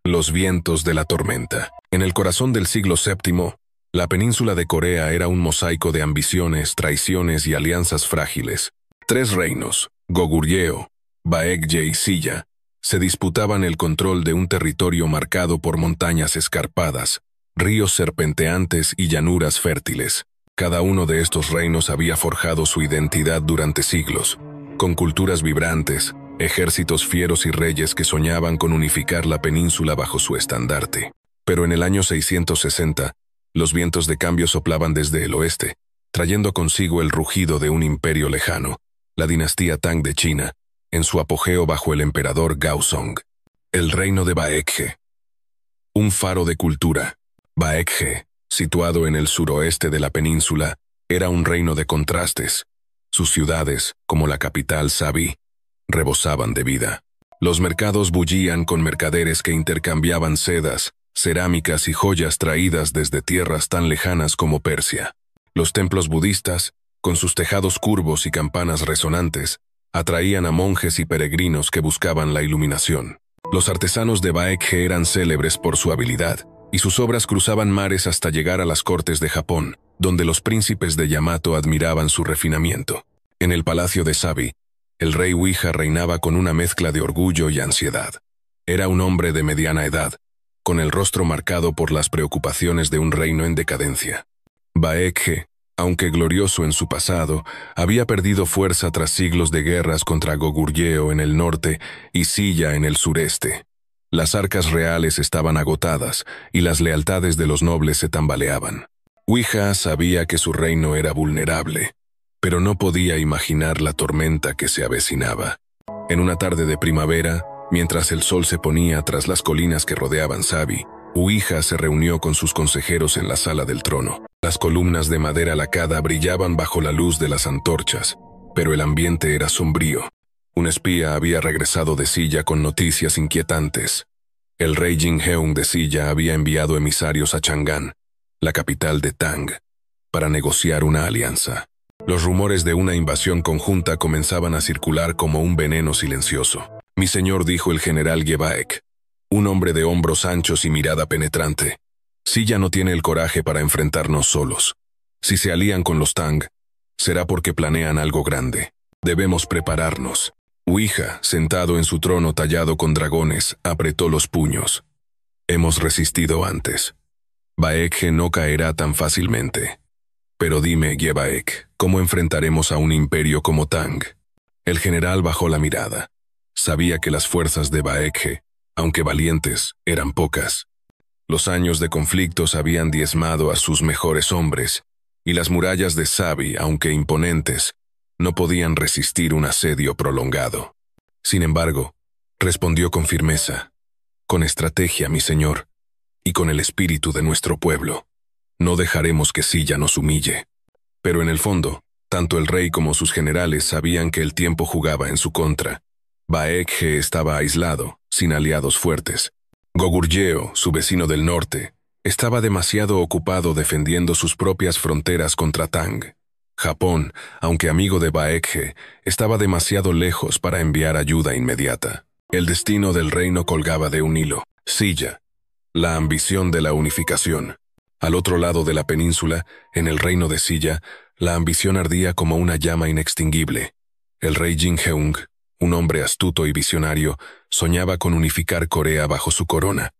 Los vientos de la tormenta. En el corazón del siglo VII, la península de Corea era un mosaico de ambiciones, traiciones y alianzas frágiles. Tres reinos, Goguryeo, Baekje y Silla, se disputaban el control de un territorio marcado por montañas escarpadas, ríos serpenteantes y llanuras fértiles. Cada uno de estos reinos había forjado su identidad durante siglos, con culturas vibrantes, ejércitos fieros y reyes que soñaban con unificar la península bajo su estandarte. Pero en el año 660, los vientos de cambio soplaban desde el oeste, trayendo consigo el rugido de un imperio lejano, la dinastía Tang de China, en su apogeo bajo el emperador Gaozong. El reino de Baekje. Un faro de cultura. Baekje, situado en el suroeste de la península, era un reino de contrastes. Sus ciudades, como la capital Sabi, rebosaban de vida. Los mercados bullían con mercaderes que intercambiaban sedas, cerámicas y joyas traídas desde tierras tan lejanas como Persia. Los templos budistas, con sus tejados curvos y campanas resonantes, atraían a monjes y peregrinos que buscaban la iluminación. Los artesanos de Baekje eran célebres por su habilidad, y sus obras cruzaban mares hasta llegar a las cortes de Japón, donde los príncipes de Yamato admiraban su refinamiento. En el palacio de Sabi, el rey Uija reinaba con una mezcla de orgullo y ansiedad. Era un hombre de mediana edad, con el rostro marcado por las preocupaciones de un reino en decadencia. Baekje, aunque glorioso en su pasado, había perdido fuerza tras siglos de guerras contra Goguryeo en el norte y Silla en el sureste. Las arcas reales estaban agotadas y las lealtades de los nobles se tambaleaban. Uija sabía que su reino era vulnerable, pero no podía imaginar la tormenta que se avecinaba. En una tarde de primavera, mientras el sol se ponía tras las colinas que rodeaban Sabi, Uija se reunió con sus consejeros en la sala del trono. Las columnas de madera lacada brillaban bajo la luz de las antorchas, pero el ambiente era sombrío. Un espía había regresado de Silla con noticias inquietantes. El rey Jinheung de Silla había enviado emisarios a Chang'an, la capital de Tang, para negociar una alianza. Los rumores de una invasión conjunta comenzaban a circular como un veneno silencioso. «Mi señor», dijo el general Yebaek, un hombre de hombros anchos y mirada penetrante, «Silla no tiene el coraje para enfrentarnos solos. Si se alían con los Tang, será porque planean algo grande. Debemos prepararnos». Uija, sentado en su trono tallado con dragones, apretó los puños. «Hemos resistido antes. Baekje no caerá tan fácilmente. Pero dime, Yebaek, ¿cómo enfrentaremos a un imperio como Tang?» El general bajó la mirada. Sabía que las fuerzas de Baekje, aunque valientes, eran pocas. Los años de conflictos habían diezmado a sus mejores hombres, y las murallas de Sabi, aunque imponentes, no podían resistir un asedio prolongado. Sin embargo, respondió con firmeza, «Con estrategia, mi señor, y con el espíritu de nuestro pueblo, no dejaremos que Silla nos humille». Pero en el fondo, tanto el rey como sus generales sabían que el tiempo jugaba en su contra. Baekje estaba aislado, sin aliados fuertes. Goguryeo, su vecino del norte, estaba demasiado ocupado defendiendo sus propias fronteras contra Tang. Japón, aunque amigo de Baekje, estaba demasiado lejos para enviar ayuda inmediata. El destino del reino colgaba de un hilo. Silla, la ambición de la unificación. Al otro lado de la península, en el reino de Silla, la ambición ardía como una llama inextinguible. El rey Jinheung, un hombre astuto y visionario, soñaba con unificar Corea bajo su corona.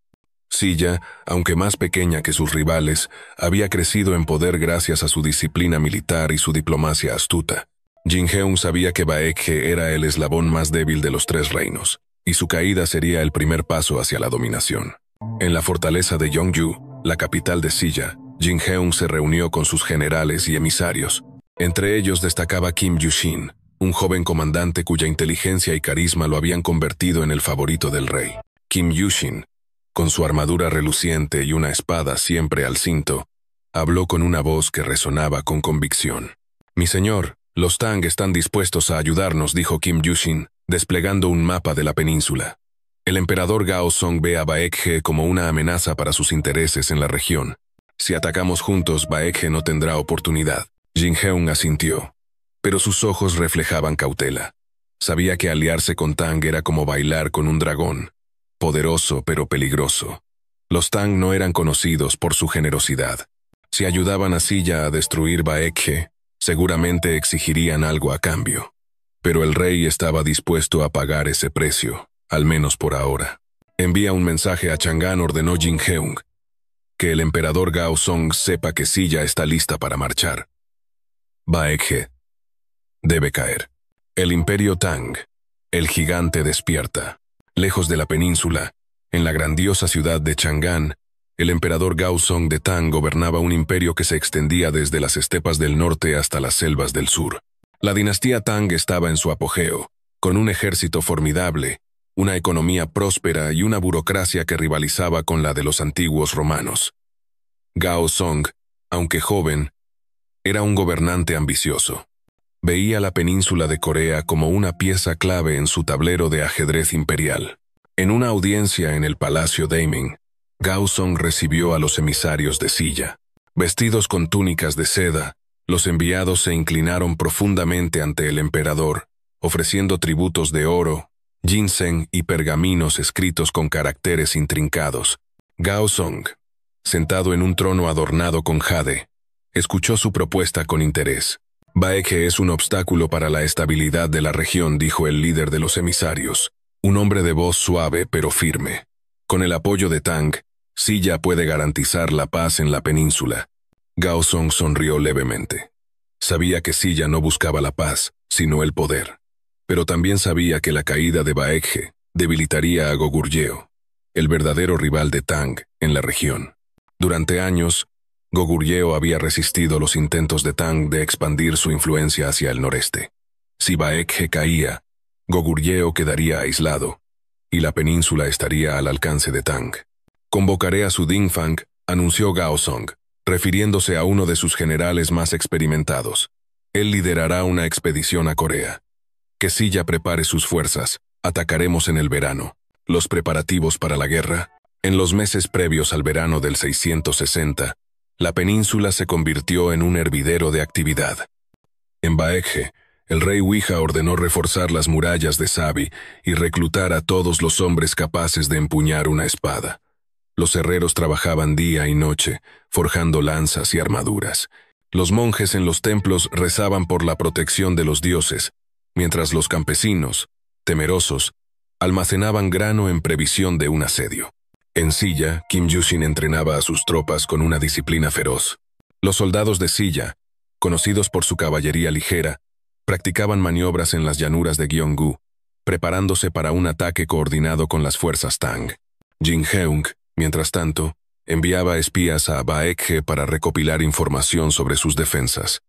Silla, aunque más pequeña que sus rivales, había crecido en poder gracias a su disciplina militar y su diplomacia astuta. Jinheung sabía que Baekje era el eslabón más débil de los tres reinos, y su caída sería el primer paso hacia la dominación. En la fortaleza de Yongju, la capital de Silla, Jinheung se reunió con sus generales y emisarios. Entre ellos destacaba Kim Yushin, un joven comandante cuya inteligencia y carisma lo habían convertido en el favorito del rey. Kim Yushin, con su armadura reluciente y una espada siempre al cinto, habló con una voz que resonaba con convicción. «Mi señor, los Tang están dispuestos a ayudarnos», dijo Kim Yushin, desplegando un mapa de la península. «El emperador Gaozong ve a Baekje como una amenaza para sus intereses en la región. Si atacamos juntos, Baekje no tendrá oportunidad». Jinheung asintió, pero sus ojos reflejaban cautela. Sabía que aliarse con Tang era como bailar con un dragón. poderoso pero peligroso. Los Tang no eran conocidos por su generosidad. Si ayudaban a Silla a destruir Baekje, seguramente exigirían algo a cambio. Pero el rey estaba dispuesto a pagar ese precio, al menos por ahora. Envía un mensaje a Chang'an, ordenó Jin Heung, que el emperador Gao Song sepa que Silla está lista para marchar. Baekje debe caer. El imperio Tang, el gigante, despierta. Lejos de la península, en la grandiosa ciudad de Chang'an, el emperador Gao Song de Tang gobernaba un imperio que se extendía desde las estepas del norte hasta las selvas del sur. La dinastía Tang estaba en su apogeo, con un ejército formidable, una economía próspera y una burocracia que rivalizaba con la de los antiguos romanos. Gao Song, aunque joven, era un gobernante ambicioso. Veía la península de Corea como una pieza clave en su tablero de ajedrez imperial. En una audiencia en el Palacio Daiming, Gao Song recibió a los emisarios de Silla. Vestidos con túnicas de seda, los enviados se inclinaron profundamente ante el emperador, ofreciendo tributos de oro, ginseng y pergaminos escritos con caracteres intrincados. Gao Song, sentado en un trono adornado con jade, escuchó su propuesta con interés. Baekje es un obstáculo para la estabilidad de la región, dijo el líder de los emisarios, un hombre de voz suave pero firme. Con el apoyo de Tang, Silla puede garantizar la paz en la península. Gao Song sonrió levemente. Sabía que Silla no buscaba la paz, sino el poder. Pero también sabía que la caída de Baekje debilitaría a Goguryeo, el verdadero rival de Tang en la región. Durante años, Goguryeo había resistido los intentos de Tang de expandir su influencia hacia el noreste. Si Baekje caía, Goguryeo quedaría aislado, y la península estaría al alcance de Tang. Convocaré a su Dingfang, anunció Gao Song, refiriéndose a uno de sus generales más experimentados. Él liderará una expedición a Corea. Que Silla prepare sus fuerzas, atacaremos en el verano. Los preparativos para la guerra. En los meses previos al verano del 660, la península se convirtió en un hervidero de actividad. En Baekje, el rey Wija ordenó reforzar las murallas de Sabi y reclutar a todos los hombres capaces de empuñar una espada. Los herreros trabajaban día y noche, forjando lanzas y armaduras. Los monjes en los templos rezaban por la protección de los dioses, mientras los campesinos, temerosos, almacenaban grano en previsión de un asedio. En Silla, Kim Yushin entrenaba a sus tropas con una disciplina feroz. Los soldados de Silla, conocidos por su caballería ligera, practicaban maniobras en las llanuras de Gyeonggu, preparándose para un ataque coordinado con las fuerzas Tang. Jin Heung, mientras tanto, enviaba espías a Baekje para recopilar información sobre sus defensas.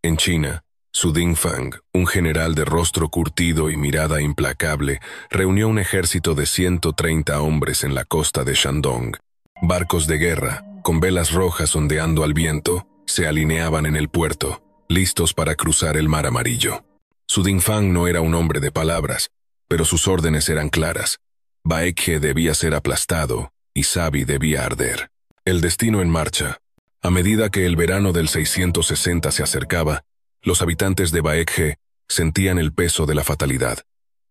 En China, Su Dingfang, un general de rostro curtido y mirada implacable, reunió un ejército de 130 hombres en la costa de Shandong. Barcos de guerra, con velas rojas ondeando al viento, se alineaban en el puerto, listos para cruzar el Mar Amarillo. Su Dingfang no era un hombre de palabras, pero sus órdenes eran claras. Baekje debía ser aplastado y Sabi debía arder. El destino en marcha. A medida que el verano del 660 se acercaba, los habitantes de Baekje sentían el peso de la fatalidad.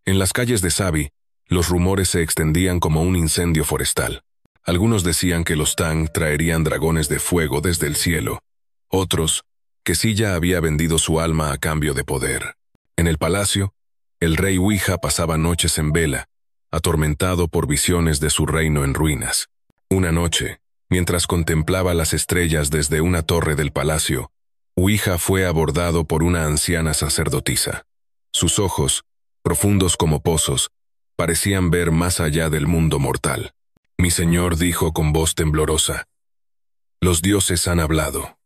En las calles de Sabi, los rumores se extendían como un incendio forestal. Algunos decían que los Tang traerían dragones de fuego desde el cielo. Otros, que Silla había vendido su alma a cambio de poder. En el palacio, el rey Wija pasaba noches en vela, atormentado por visiones de su reino en ruinas. Una noche, mientras contemplaba las estrellas desde una torre del palacio, Wija fue abordado por una anciana sacerdotisa. Sus ojos, profundos como pozos, parecían ver más allá del mundo mortal. Mi señor, dijo con voz temblorosa, los dioses han hablado.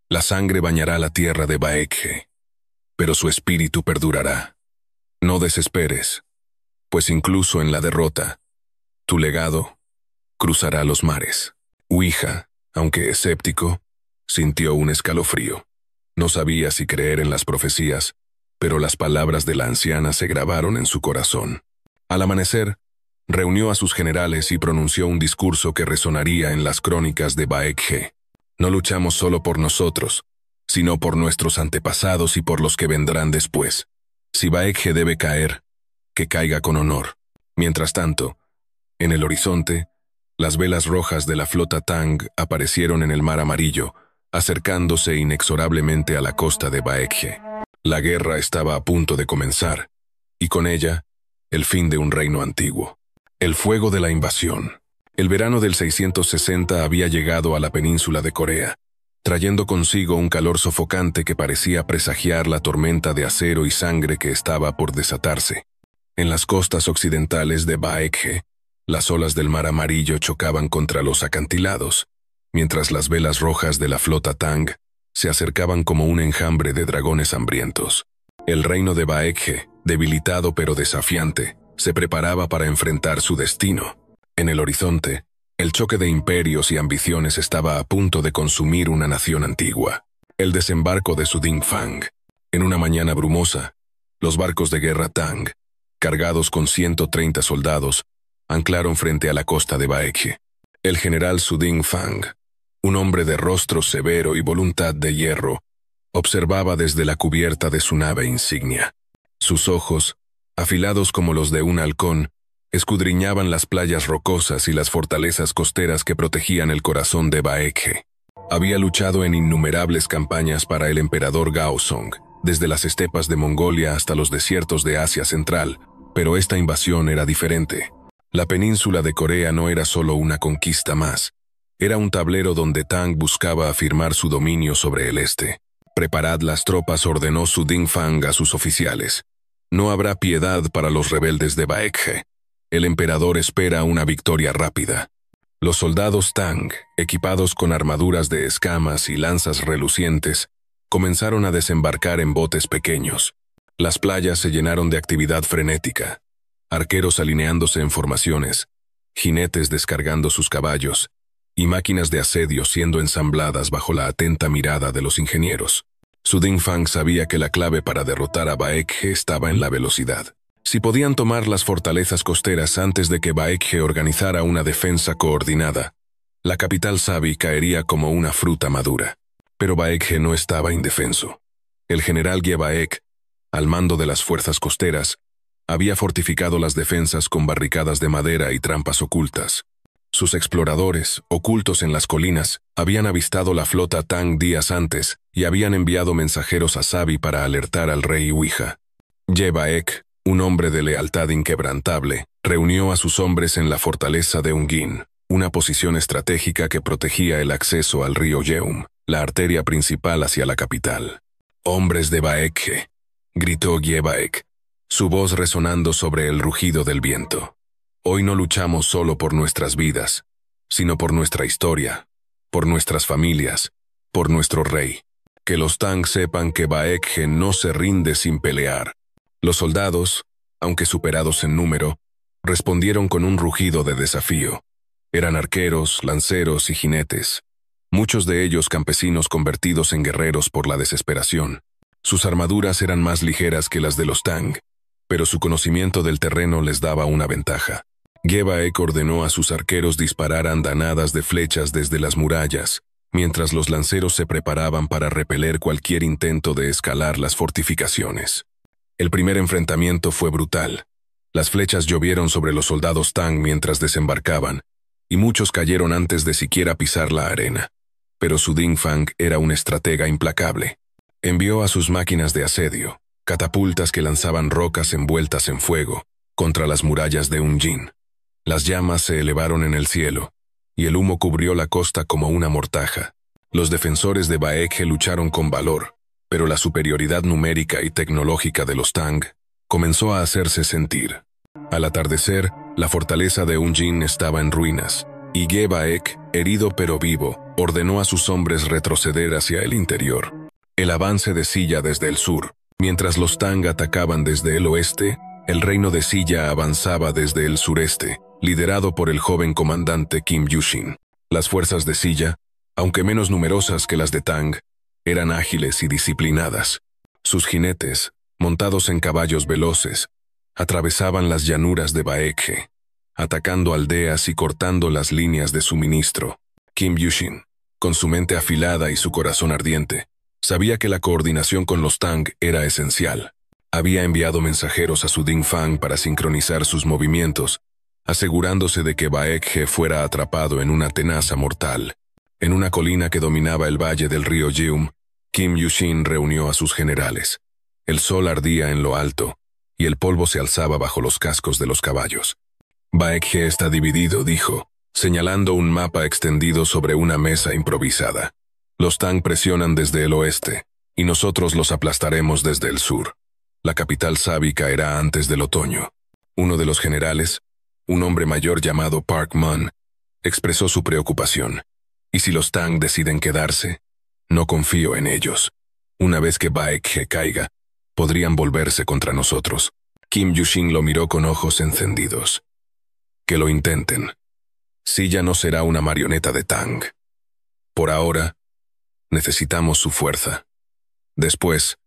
La sangre bañará la tierra de Baekje, pero su espíritu perdurará. No desesperes, pues incluso en la derrota, tu legado cruzará los mares. Wija, aunque escéptico, sintió un escalofrío. No sabía si creer en las profecías, pero las palabras de la anciana se grabaron en su corazón. Al amanecer, reunió a sus generales y pronunció un discurso que resonaría en las crónicas de Baekje. No luchamos solo por nosotros, sino por nuestros antepasados y por los que vendrán después. Si Baekje debe caer, que caiga con honor. Mientras tanto, En el horizonte, las velas rojas de la flota Tang aparecieron en el mar amarillo, acercándose inexorablemente a la costa de Baekje. La guerra estaba a punto de comenzar, y con ella, el fin de un reino antiguo. El fuego de la invasión. El verano del 660 había llegado a la península de Corea, trayendo consigo un calor sofocante que parecía presagiar la tormenta de acero y sangre que estaba por desatarse. En las costas occidentales de Baekje, las olas del mar amarillo chocaban contra los acantilados, mientras las velas rojas de la flota Tang se acercaban como un enjambre de dragones hambrientos. El reino de Baekje, debilitado pero desafiante, se preparaba para enfrentar su destino. En el horizonte, el choque de imperios y ambiciones estaba a punto de consumir una nación antigua. El desembarco de Sudingfang. En una mañana brumosa, los barcos de guerra Tang, cargados con 130 soldados, anclaron frente a la costa de Baekje. El general Sudingfang, un hombre de rostro severo y voluntad de hierro, observaba desde la cubierta de su nave insignia. Sus ojos, afilados como los de un halcón, escudriñaban las playas rocosas y las fortalezas costeras que protegían el corazón de Baekje. Había luchado en innumerables campañas para el emperador Gaozong, desde las estepas de Mongolia hasta los desiertos de Asia Central, pero esta invasión era diferente. La península de Corea no era solo una conquista más, era un tablero donde Tang buscaba afirmar su dominio sobre el este. «Preparad las tropas», ordenó Sudingfang a sus oficiales. «No habrá piedad para los rebeldes de Baekje. El emperador espera una victoria rápida». Los soldados Tang, equipados con armaduras de escamas y lanzas relucientes, comenzaron a desembarcar en botes pequeños. Las playas se llenaron de actividad frenética. Arqueros alineándose en formaciones, jinetes descargando sus caballos, y máquinas de asedio siendo ensambladas bajo la atenta mirada de los ingenieros. Sudingfang sabía que la clave para derrotar a Baekje estaba en la velocidad. Si podían tomar las fortalezas costeras antes de que Baekje organizara una defensa coordinada, la capital Sabi caería como una fruta madura. Pero Baekje no estaba indefenso. El general Gyebaek, al mando de las fuerzas costeras, había fortificado las defensas con barricadas de madera y trampas ocultas. Sus exploradores, ocultos en las colinas, habían avistado la flota Tang días antes y habían enviado mensajeros a Sabi para alertar al rey Uija. Gyebaek, un hombre de lealtad inquebrantable, reunió a sus hombres en la fortaleza de Ungin, una posición estratégica que protegía el acceso al río Yeum, la arteria principal hacia la capital. «Hombres de Baekje», gritó Gyebaek, su voz resonando sobre el rugido del viento. «Hoy no luchamos solo por nuestras vidas, sino por nuestra historia, por nuestras familias, por nuestro rey. Que los Tang sepan que Baekje no se rinde sin pelear». Los soldados, aunque superados en número, respondieron con un rugido de desafío. Eran arqueros, lanceros y jinetes, muchos de ellos campesinos convertidos en guerreros por la desesperación. Sus armaduras eran más ligeras que las de los Tang, pero su conocimiento del terreno les daba una ventaja. Gyebaek ordenó a sus arqueros disparar andanadas de flechas desde las murallas, mientras los lanceros se preparaban para repeler cualquier intento de escalar las fortificaciones. El primer enfrentamiento fue brutal. Las flechas llovieron sobre los soldados Tang mientras desembarcaban, y muchos cayeron antes de siquiera pisar la arena. Pero Sudingfang era un estratega implacable. Envió a sus máquinas de asedio, catapultas que lanzaban rocas envueltas en fuego, contra las murallas de Ungin. Las llamas se elevaron en el cielo, y el humo cubrió la costa como una mortaja. Los defensores de Baekje lucharon con valor, pero la superioridad numérica y tecnológica de los Tang comenzó a hacerse sentir. Al atardecer, la fortaleza de Ungin estaba en ruinas, y Gyebaek, herido pero vivo, ordenó a sus hombres retroceder hacia el interior. El avance de Silla desde el sur. Mientras los Tang atacaban desde el oeste, el reino de Silla avanzaba desde el sureste, liderado por el joven comandante Kim Yushin. Las fuerzas de Silla, aunque menos numerosas que las de Tang, eran ágiles y disciplinadas. Sus jinetes, montados en caballos veloces, atravesaban las llanuras de Baekje, atacando aldeas y cortando las líneas de suministro. Kim Yushin, con su mente afilada y su corazón ardiente, sabía que la coordinación con los Tang era esencial. Había enviado mensajeros a Sudingfang para sincronizar sus movimientos, asegurándose de que Baekje fuera atrapado en una tenaza mortal. En una colina que dominaba el valle del río Yeum, Kim Yushin reunió a sus generales. El sol ardía en lo alto, y el polvo se alzaba bajo los cascos de los caballos. Baekje está dividido, dijo, señalando un mapa extendido sobre una mesa improvisada. Los Tang presionan desde el oeste, y nosotros los aplastaremos desde el sur. La capital Sabi caerá antes del otoño. Uno de los generales, un hombre mayor llamado Park Man, expresó su preocupación. ¿Y si los Tang deciden quedarse? No confío en ellos. Una vez que Baekje caiga, podrían volverse contra nosotros. Kim Yushin lo miró con ojos encendidos. Que lo intenten. Silla no será una marioneta de Tang. Por ahora, necesitamos su fuerza. Después,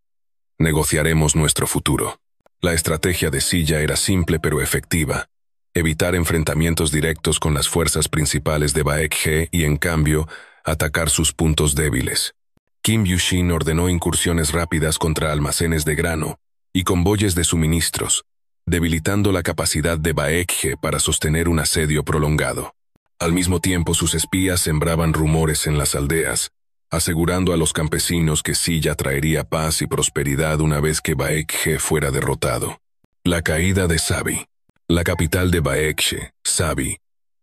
negociaremos nuestro futuro. La estrategia de Silla era simple pero efectiva. Evitar enfrentamientos directos con las fuerzas principales de Baekje y, en cambio, atacar sus puntos débiles. Kim Yushin ordenó incursiones rápidas contra almacenes de grano y convoyes de suministros, debilitando la capacidad de Baekje para sostener un asedio prolongado. Al mismo tiempo, sus espías sembraban rumores en las aldeas, asegurando a los campesinos que Silla traería paz y prosperidad una vez que Baekje fuera derrotado. La caída de Sabi. La capital de Baekje, Sabi,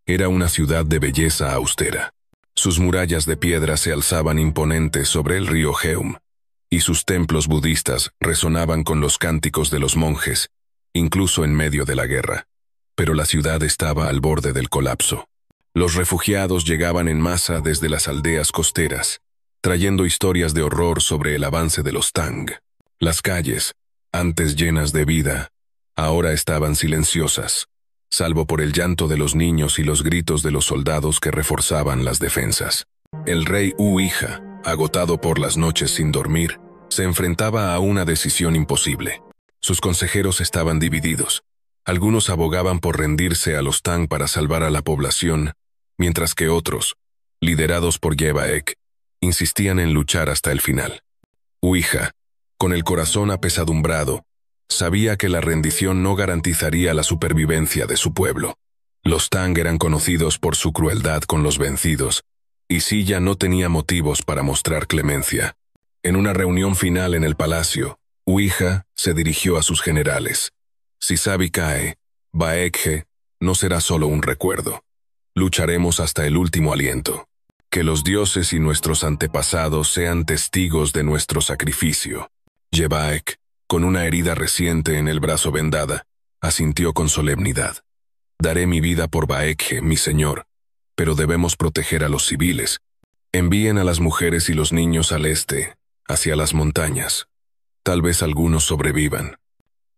era una ciudad de belleza austera. Sus murallas de piedra se alzaban imponentes sobre el río Jeum, y sus templos budistas resonaban con los cánticos de los monjes, incluso en medio de la guerra. Pero la ciudad estaba al borde del colapso. Los refugiados llegaban en masa desde las aldeas costeras, trayendo historias de horror sobre el avance de los Tang. Las calles, antes llenas de vida, ahora estaban silenciosas, salvo por el llanto de los niños y los gritos de los soldados que reforzaban las defensas. El rey Uija, agotado por las noches sin dormir, se enfrentaba a una decisión imposible. Sus consejeros estaban divididos. Algunos abogaban por rendirse a los Tang para salvar a la población, mientras que otros, liderados por Ye Baek, insistían en luchar hasta el final. Uija, con el corazón apesadumbrado, sabía que la rendición no garantizaría la supervivencia de su pueblo. Los Tang eran conocidos por su crueldad con los vencidos, y Silla no tenía motivos para mostrar clemencia. En una reunión final en el palacio, Uija se dirigió a sus generales. Si Sabi cae, Baekje no será solo un recuerdo. Lucharemos hasta el último aliento. Que los dioses y nuestros antepasados sean testigos de nuestro sacrificio. Ye Baek, con una herida reciente en el brazo vendada, asintió con solemnidad. Daré mi vida por Baekje, mi señor, pero debemos proteger a los civiles. Envíen a las mujeres y los niños al este, hacia las montañas. Tal vez algunos sobrevivan.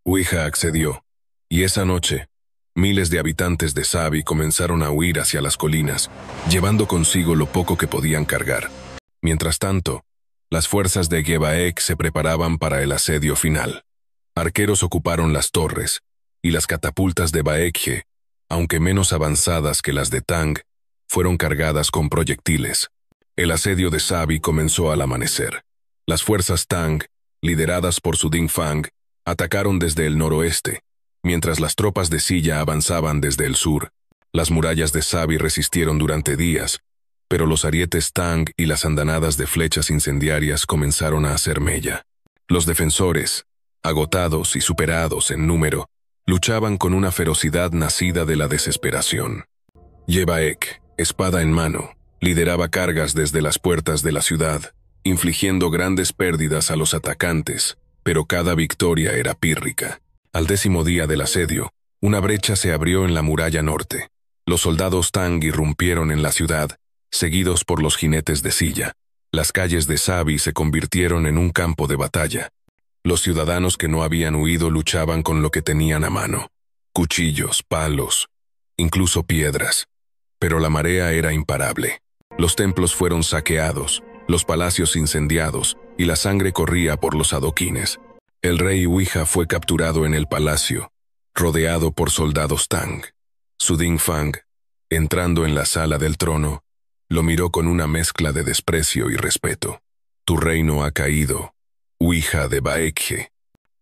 Uija accedió, y esa noche, miles de habitantes de Sabi comenzaron a huir hacia las colinas, llevando consigo lo poco que podían cargar. Mientras tanto, las fuerzas de Ye Baek se preparaban para el asedio final. Arqueros ocuparon las torres, y las catapultas de Baekje, aunque menos avanzadas que las de Tang, fueron cargadas con proyectiles. El asedio de Sabi comenzó al amanecer. Las fuerzas Tang, lideradas por su Dingfang, atacaron desde el noroeste, mientras las tropas de Silla avanzaban desde el sur. Las murallas de Sabi resistieron durante días, pero los arietes Tang y las andanadas de flechas incendiarias comenzaron a hacer mella. Los defensores, agotados y superados en número, luchaban con una ferocidad nacida de la desesperación. Ye Baek, espada en mano, lideraba cargas desde las puertas de la ciudad, infligiendo grandes pérdidas a los atacantes, pero cada victoria era pírrica. Al 10º día del asedio, una brecha se abrió en la muralla norte. Los soldados Tang irrumpieron en la ciudad, seguidos por los jinetes de Silla. Las calles de Sabi se convirtieron en un campo de batalla. Los ciudadanos que no habían huido luchaban con lo que tenían a mano: cuchillos, palos, incluso piedras. Pero la marea era imparable. Los templos fueron saqueados, los palacios incendiados, y la sangre corría por los adoquines. El rey Uija fue capturado en el palacio, rodeado por soldados Tang. Su Dingfang, entrando en la sala del trono, lo miró con una mezcla de desprecio y respeto. Tu reino ha caído, Uija de Baekje.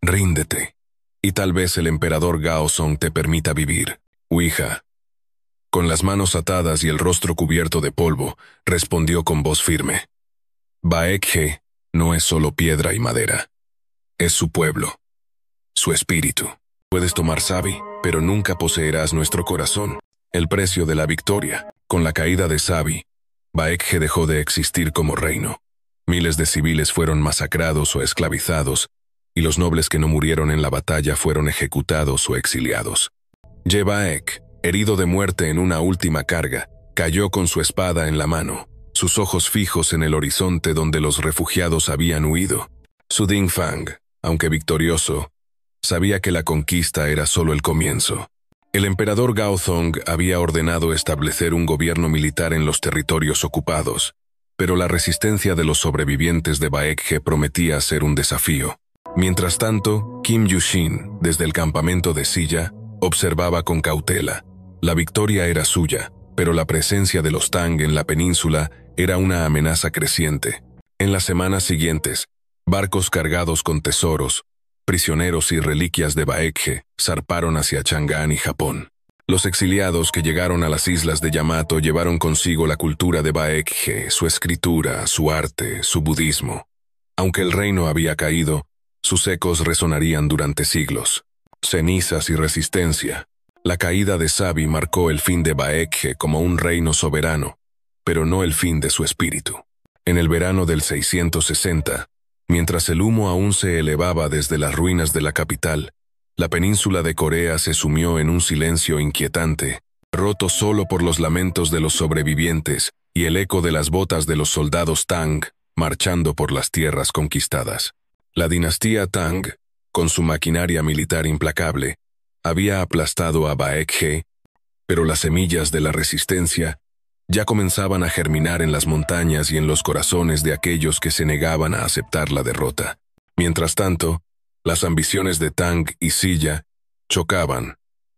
Ríndete, y tal vez el emperador Gaozong te permita vivir. Uija. Con las manos atadas y el rostro cubierto de polvo, respondió con voz firme. Baekje no es solo piedra y madera. Es su pueblo. Su espíritu. Puedes tomar Sabi, pero nunca poseerás nuestro corazón. El precio de la victoria. Con la caída de Sabi, Baekje dejó de existir como reino. Miles de civiles fueron masacrados o esclavizados, y los nobles que no murieron en la batalla fueron ejecutados o exiliados. Yebaek, herido de muerte en una última carga, cayó con su espada en la mano, sus ojos fijos en el horizonte donde los refugiados habían huido. Su Dingfang, aunque victorioso, sabía que la conquista era solo el comienzo. El emperador Gaozong había ordenado establecer un gobierno militar en los territorios ocupados, pero la resistencia de los sobrevivientes de Baekje prometía ser un desafío. Mientras tanto, Kim Yushin, desde el campamento de Silla, observaba con cautela. La victoria era suya, pero la presencia de los Tang en la península era una amenaza creciente. En las semanas siguientes, barcos cargados con tesoros, prisioneros y reliquias de Baekje zarparon hacia Chang'an y Japón. Los exiliados que llegaron a las islas de Yamato llevaron consigo la cultura de Baekje, su escritura, su arte, su budismo. Aunque el reino había caído, sus ecos resonarían durante siglos. Cenizas y resistencia. La caída de Sabi marcó el fin de Baekje como un reino soberano, pero no el fin de su espíritu. En el verano del 660, mientras el humo aún se elevaba desde las ruinas de la capital, la península de Corea se sumió en un silencio inquietante, roto solo por los lamentos de los sobrevivientes y el eco de las botas de los soldados Tang marchando por las tierras conquistadas. La dinastía Tang, con su maquinaria militar implacable, había aplastado a Baekje, pero las semillas de la resistencia ya comenzaban a germinar en las montañas y en los corazones de aquellos que se negaban a aceptar la derrota. Mientras tanto, las ambiciones de Tang y Silla chocaban,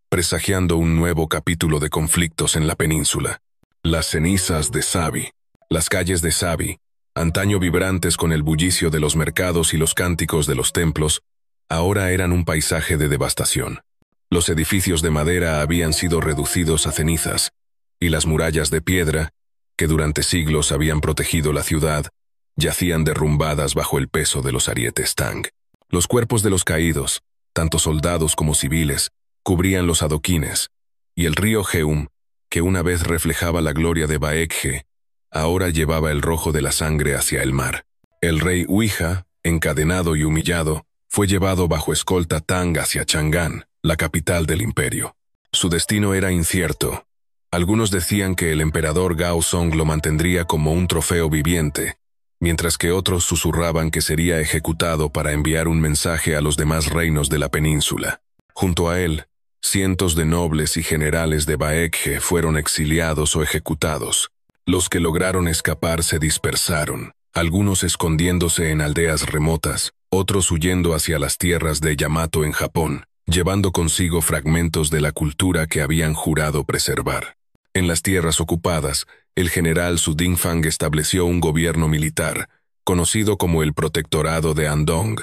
presagiando un nuevo capítulo de conflictos en la península. Las cenizas de Sabi. Las calles de Sabi, antaño vibrantes con el bullicio de los mercados y los cánticos de los templos, ahora eran un paisaje de devastación. Los edificios de madera habían sido reducidos a cenizas, y las murallas de piedra, que durante siglos habían protegido la ciudad, yacían derrumbadas bajo el peso de los arietes Tang. Los cuerpos de los caídos, tanto soldados como civiles, cubrían los adoquines, y el río Geum, que una vez reflejaba la gloria de Baekje, ahora llevaba el rojo de la sangre hacia el mar. El rey Uija, encadenado y humillado, fue llevado bajo escolta Tang hacia Chang'an, la capital del imperio. Su destino era incierto. Algunos decían que el emperador Gaozong lo mantendría como un trofeo viviente, mientras que otros susurraban que sería ejecutado para enviar un mensaje a los demás reinos de la península. Junto a él, cientos de nobles y generales de Baekje fueron exiliados o ejecutados. Los que lograron escapar se dispersaron, algunos escondiéndose en aldeas remotas, otros huyendo hacia las tierras de Yamato en Japón, llevando consigo fragmentos de la cultura que habían jurado preservar. En las tierras ocupadas, el general Su Dingfang estableció un gobierno militar, conocido como el Protectorado de Andong.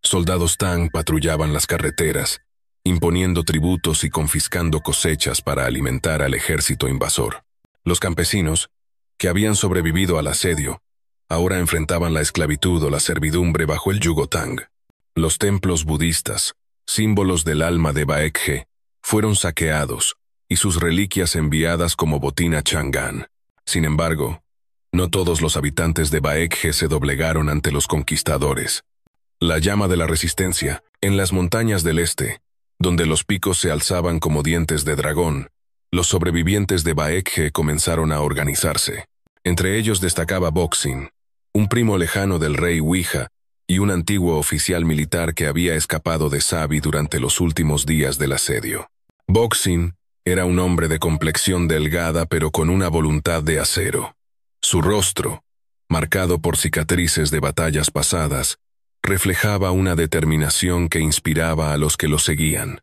Soldados Tang patrullaban las carreteras, imponiendo tributos y confiscando cosechas para alimentar al ejército invasor. Los campesinos, que habían sobrevivido al asedio, ahora enfrentaban la esclavitud o la servidumbre bajo el yugo Tang. Los templos budistas, símbolos del alma de Baekje, fueron saqueados y sus reliquias enviadas como botín a Chang'an. Sin embargo, no todos los habitantes de Baekje se doblegaron ante los conquistadores. La llama de la resistencia, en las montañas del este, donde los picos se alzaban como dientes de dragón, los sobrevivientes de Baekje comenzaron a organizarse. Entre ellos destacaba Boxin, un primo lejano del rey Uija y un antiguo oficial militar que había escapado de Sabi durante los últimos días del asedio. Boxin era un hombre de complexión delgada pero con una voluntad de acero. Su rostro, marcado por cicatrices de batallas pasadas, reflejaba una determinación que inspiraba a los que lo seguían.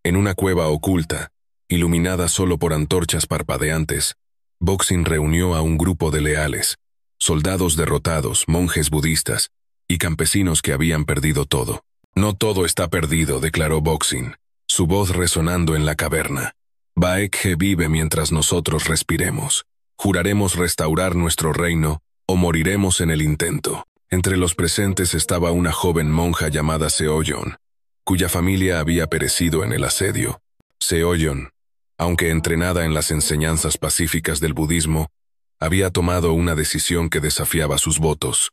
En una cueva oculta, iluminada solo por antorchas parpadeantes, Boxin reunió a un grupo de leales, soldados derrotados, monjes budistas y campesinos que habían perdido todo. No todo está perdido, declaró Boxin, su voz resonando en la caverna. Baekje vive mientras nosotros respiremos. Juraremos restaurar nuestro reino o moriremos en el intento. Entre los presentes estaba una joven monja llamada Seoyeon, cuya familia había perecido en el asedio. Seoyeon, aunque entrenada en las enseñanzas pacíficas del budismo, había tomado una decisión que desafiaba sus votos: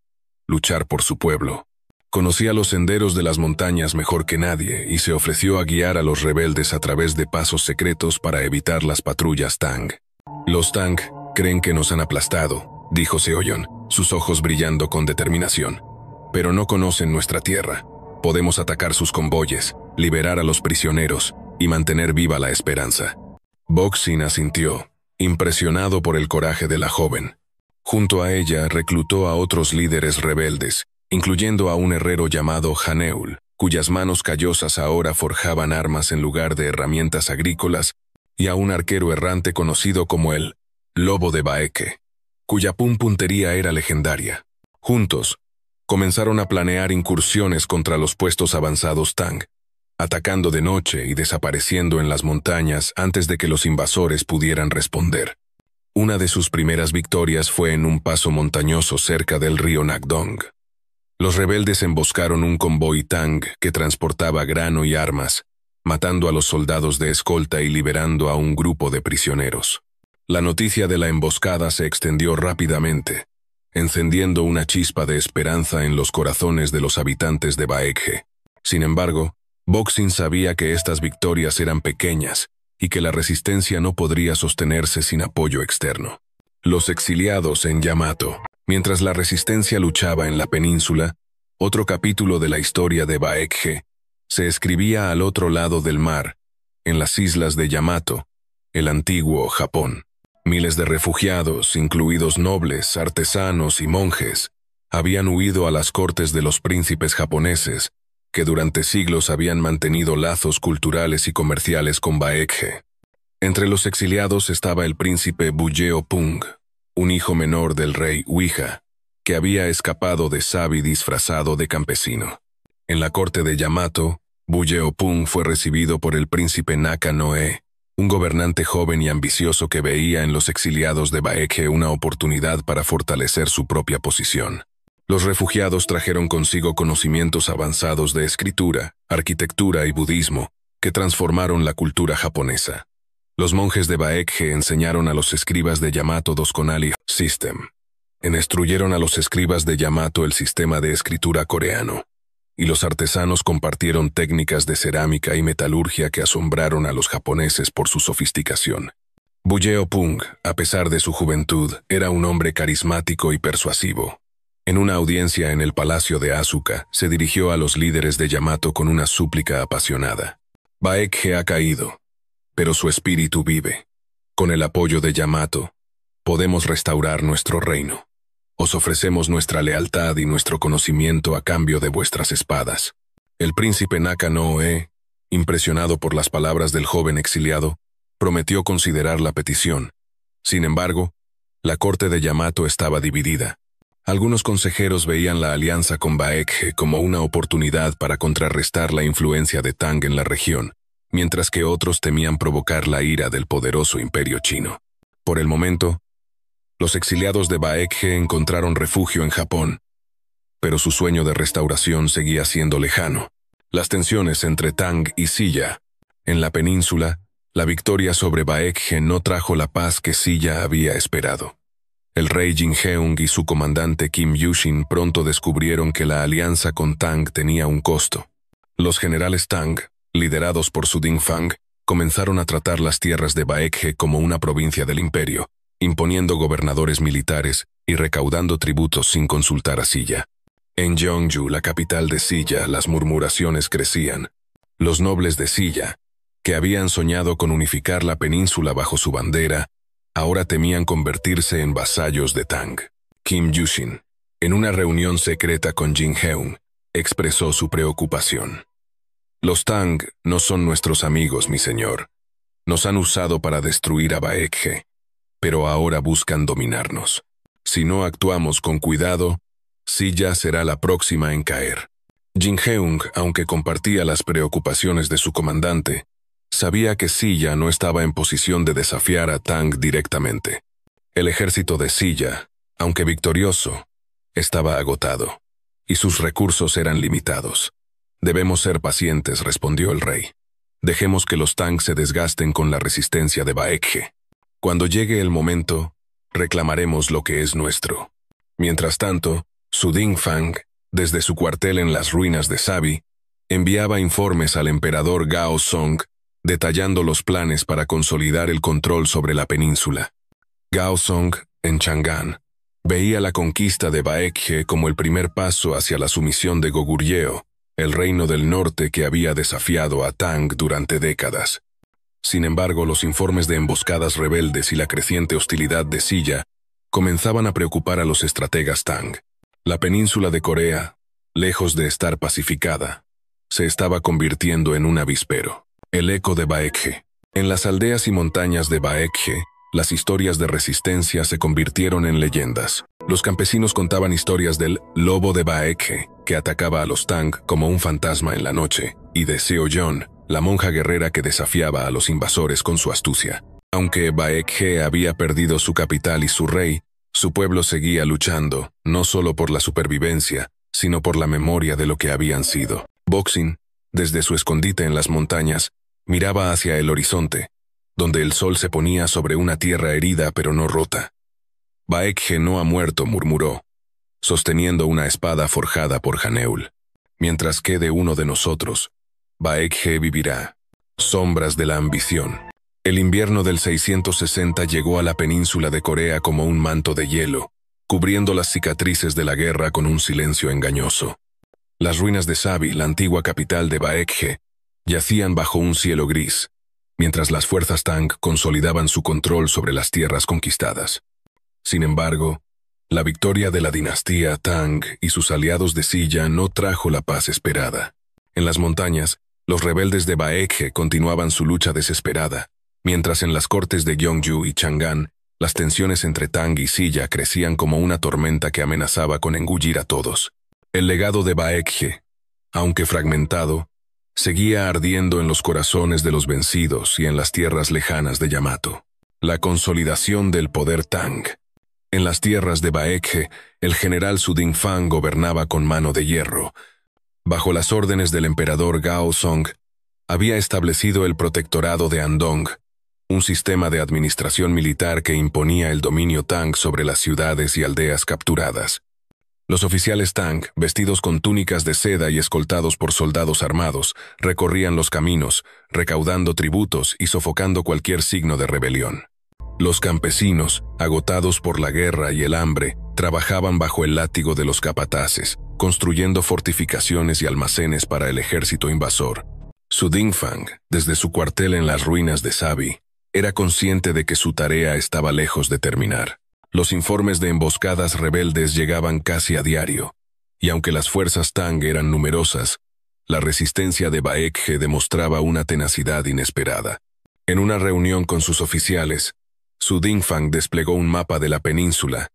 luchar por su pueblo. Conocía los senderos de las montañas mejor que nadie y se ofreció a guiar a los rebeldes a través de pasos secretos para evitar las patrullas Tang. Los Tang creen que nos han aplastado, dijo Seoyeon, sus ojos brillando con determinación. Pero no conocen nuestra tierra. Podemos atacar sus convoyes, liberar a los prisioneros y mantener viva la esperanza. Boxing asintió, impresionado por el coraje de la joven. Junto a ella reclutó a otros líderes rebeldes, incluyendo a un herrero llamado Haneul, cuyas manos callosas ahora forjaban armas en lugar de herramientas agrícolas, y a un arquero errante conocido como el Lobo de Baekje, cuya puntería era legendaria. Juntos, comenzaron a planear incursiones contra los puestos avanzados Tang, atacando de noche y desapareciendo en las montañas antes de que los invasores pudieran responder. Una de sus primeras victorias fue en un paso montañoso cerca del río Nakdong. Los rebeldes emboscaron un convoy Tang que transportaba grano y armas, matando a los soldados de escolta y liberando a un grupo de prisioneros. La noticia de la emboscada se extendió rápidamente, encendiendo una chispa de esperanza en los corazones de los habitantes de Baekje. Sin embargo, Boxing sabía que estas victorias eran pequeñas y que la resistencia no podría sostenerse sin apoyo externo. Los exiliados en Yamato. Mientras la resistencia luchaba en la península, otro capítulo de la historia de Baekje se escribía al otro lado del mar, en las islas de Yamato, el antiguo Japón. Miles de refugiados, incluidos nobles, artesanos y monjes, habían huido a las cortes de los príncipes japoneses, que durante siglos habían mantenido lazos culturales y comerciales con Baekje. Entre los exiliados estaba el príncipe Buyeo-pung, un hijo menor del rey Uija, que había escapado de Sabi disfrazado de campesino. En la corte de Yamato, Buyeo-pung fue recibido por el príncipe Naka-no-e, un gobernante joven y ambicioso que veía en los exiliados de Baekje una oportunidad para fortalecer su propia posición. Los refugiados trajeron consigo conocimientos avanzados de escritura, arquitectura y budismo, que transformaron la cultura japonesa. Los monjes de Baekje enseñaron a los escribas de Yamato Doskonali System. Instruyeron a los escribas de Yamato el sistema de escritura coreano. Y los artesanos compartieron técnicas de cerámica y metalurgia que asombraron a los japoneses por su sofisticación. Buyeo-pung, a pesar de su juventud, era un hombre carismático y persuasivo. En una audiencia en el palacio de Asuka, se dirigió a los líderes de Yamato con una súplica apasionada. Baekje ha caído, pero su espíritu vive. Con el apoyo de Yamato, podemos restaurar nuestro reino. Os ofrecemos nuestra lealtad y nuestro conocimiento a cambio de vuestras espadas. El príncipe Naka-no-e, impresionado por las palabras del joven exiliado, prometió considerar la petición. Sin embargo, la corte de Yamato estaba dividida. Algunos consejeros veían la alianza con Baekje como una oportunidad para contrarrestar la influencia de Tang en la región, mientras que otros temían provocar la ira del poderoso imperio chino. Por el momento, los exiliados de Baekje encontraron refugio en Japón, pero su sueño de restauración seguía siendo lejano. Las tensiones entre Tang y Silla. En la península, la victoria sobre Baekje no trajo la paz que Silla había esperado. El rey Jinheung y su comandante Kim Yushin pronto descubrieron que la alianza con Tang tenía un costo. Los generales Tang, liderados por Su Dingfang, comenzaron a tratar las tierras de Baekje como una provincia del imperio, imponiendo gobernadores militares y recaudando tributos sin consultar a Silla. En Jeonju, la capital de Silla, las murmuraciones crecían. Los nobles de Silla, que habían soñado con unificar la península bajo su bandera, ahora temían convertirse en vasallos de Tang. Kim Yushin, en una reunión secreta con Jinheung, expresó su preocupación. Los Tang no son nuestros amigos, mi señor. Nos han usado para destruir a Baekje, pero ahora buscan dominarnos. Si no actuamos con cuidado, Silla será la próxima en caer. Jinheung, aunque compartía las preocupaciones de su comandante, Sabía que Silla no estaba en posición de desafiar a Tang directamente. El ejército de Silla, aunque victorioso, estaba agotado, y sus recursos eran limitados. Debemos ser pacientes, respondió el rey. Dejemos que los Tang se desgasten con la resistencia de Baekje. Cuando llegue el momento, reclamaremos lo que es nuestro. Mientras tanto, Su Dingfang, desde su cuartel en las ruinas de Sabi, enviaba informes al emperador Gao Song, detallando los planes para consolidar el control sobre la península. Gao Song, en Chang'an, veía la conquista de Baekje como el primer paso hacia la sumisión de Goguryeo, el reino del norte que había desafiado a Tang durante décadas. Sin embargo, los informes de emboscadas rebeldes y la creciente hostilidad de Silla comenzaban a preocupar a los estrategas Tang. La península de Corea, lejos de estar pacificada, se estaba convirtiendo en un avispero. El eco de Baekje. En las aldeas y montañas de Baekje, las historias de resistencia se convirtieron en leyendas. Los campesinos contaban historias del lobo de Baekje, que atacaba a los Tang como un fantasma en la noche, y de Seoyeon, la monja guerrera que desafiaba a los invasores con su astucia. Aunque Baekje había perdido su capital y su rey, su pueblo seguía luchando, no solo por la supervivencia, sino por la memoria de lo que habían sido. Boxing, desde su escondite en las montañas, miraba hacia el horizonte, donde el sol se ponía sobre una tierra herida pero no rota. Baekje no ha muerto, murmuró, sosteniendo una espada forjada por Haneul. Mientras quede uno de nosotros, Baekje vivirá. Sombras de la ambición. El invierno del 660 llegó a la península de Corea como un manto de hielo, cubriendo las cicatrices de la guerra con un silencio engañoso. Las ruinas de Sabi, la antigua capital de Baekje, yacían bajo un cielo gris, mientras las fuerzas Tang consolidaban su control sobre las tierras conquistadas. Sin embargo, la victoria de la dinastía Tang y sus aliados de Silla no trajo la paz esperada. En las montañas, los rebeldes de Baekje continuaban su lucha desesperada, mientras en las cortes de Gyeongju y Chang'an, las tensiones entre Tang y Silla crecían como una tormenta que amenazaba con engullir a todos. El legado de Baekje, aunque fragmentado, seguía ardiendo en los corazones de los vencidos y en las tierras lejanas de Yamato. La consolidación del poder Tang. En las tierras de Baekje, el general Su Dingfang gobernaba con mano de hierro. Bajo las órdenes del emperador Gao Song, había establecido el protectorado de Andong, un sistema de administración militar que imponía el dominio Tang sobre las ciudades y aldeas capturadas. Los oficiales Tang, vestidos con túnicas de seda y escoltados por soldados armados, recorrían los caminos, recaudando tributos y sofocando cualquier signo de rebelión. Los campesinos, agotados por la guerra y el hambre, trabajaban bajo el látigo de los capataces, construyendo fortificaciones y almacenes para el ejército invasor. Su Dingfang, desde su cuartel en las ruinas de Sabi, era consciente de que su tarea estaba lejos de terminar. Los informes de emboscadas rebeldes llegaban casi a diario, y aunque las fuerzas Tang eran numerosas, la resistencia de Baekje demostraba una tenacidad inesperada. En una reunión con sus oficiales, Su Dingfang desplegó un mapa de la península,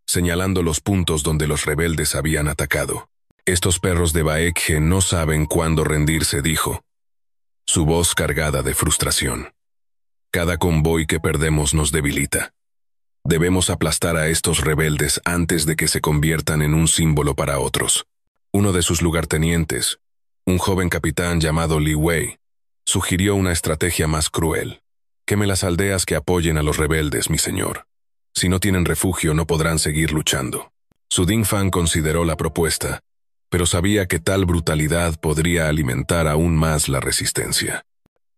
señalando los puntos donde los rebeldes habían atacado. «Estos perros de Baekje no saben cuándo rendirse», dijo, su voz cargada de frustración. «Cada convoy que perdemos nos debilita. Debemos aplastar a estos rebeldes antes de que se conviertan en un símbolo para otros». Uno de sus lugartenientes, un joven capitán llamado Li Wei, sugirió una estrategia más cruel. «Queme las aldeas que apoyen a los rebeldes, mi señor. Si no tienen refugio, no podrán seguir luchando». Su Dingfang consideró la propuesta, pero sabía que tal brutalidad podría alimentar aún más la resistencia.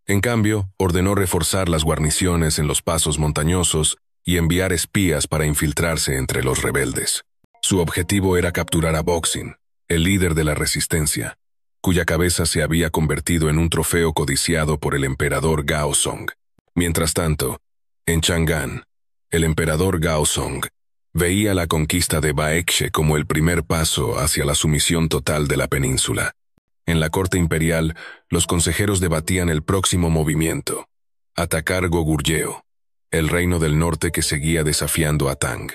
En cambio, ordenó reforzar las guarniciones en los pasos montañosos y enviar espías para infiltrarse entre los rebeldes. Su objetivo era capturar a Boxing, el líder de la resistencia, cuya cabeza se había convertido en un trofeo codiciado por el emperador Gao Song. Mientras tanto, en Chang'an, el emperador Gao Song veía la conquista de Baekje como el primer paso hacia la sumisión total de la península. En la corte imperial, los consejeros debatían el próximo movimiento: atacar Goguryeo, el reino del norte que seguía desafiando a Tang.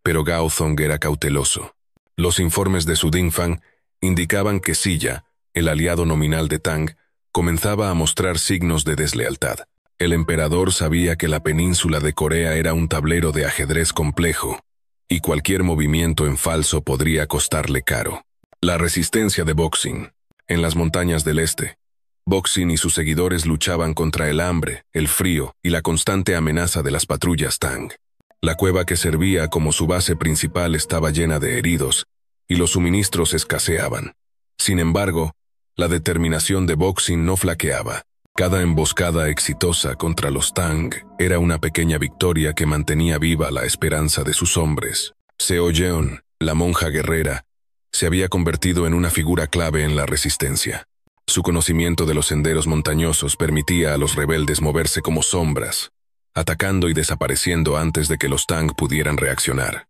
Pero Gao Song era cauteloso. Los informes de Su Dingfang indicaban que Silla, el aliado nominal de Tang, comenzaba a mostrar signos de deslealtad. El emperador sabía que la península de Corea era un tablero de ajedrez complejo, y cualquier movimiento en falso podría costarle caro. La resistencia de Boxing. En las montañas del este, Boxing y sus seguidores luchaban contra el hambre, el frío y la constante amenaza de las patrullas Tang. La cueva que servía como su base principal estaba llena de heridos, y los suministros escaseaban. Sin embargo, la determinación de Boxing no flaqueaba. Cada emboscada exitosa contra los Tang era una pequeña victoria que mantenía viva la esperanza de sus hombres. Seo Yeon, la monja guerrera, se había convertido en una figura clave en la resistencia. Su conocimiento de los senderos montañosos permitía a los rebeldes moverse como sombras, atacando y desapareciendo antes de que los Tang pudieran reaccionar.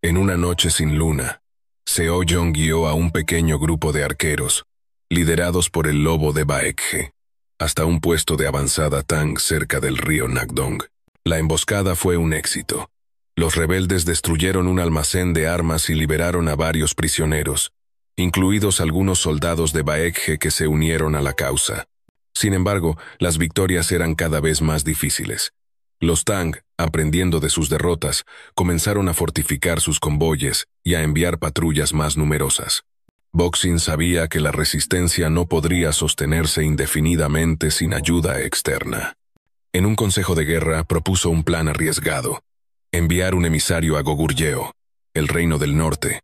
En una noche sin luna, Seo Yeon guió a un pequeño grupo de arqueros, liderados por el lobo de Baekje, hasta un puesto de avanzada Tang cerca del río Nakdong. La emboscada fue un éxito. Los rebeldes destruyeron un almacén de armas y liberaron a varios prisioneros, incluidos algunos soldados de Baekje que se unieron a la causa. Sin embargo, las victorias eran cada vez más difíciles. Los Tang, aprendiendo de sus derrotas, comenzaron a fortificar sus convoyes y a enviar patrullas más numerosas. Boxing sabía que la resistencia no podría sostenerse indefinidamente sin ayuda externa. En un consejo de guerra propuso un plan arriesgado: enviar un emisario a Goguryeo, el reino del norte,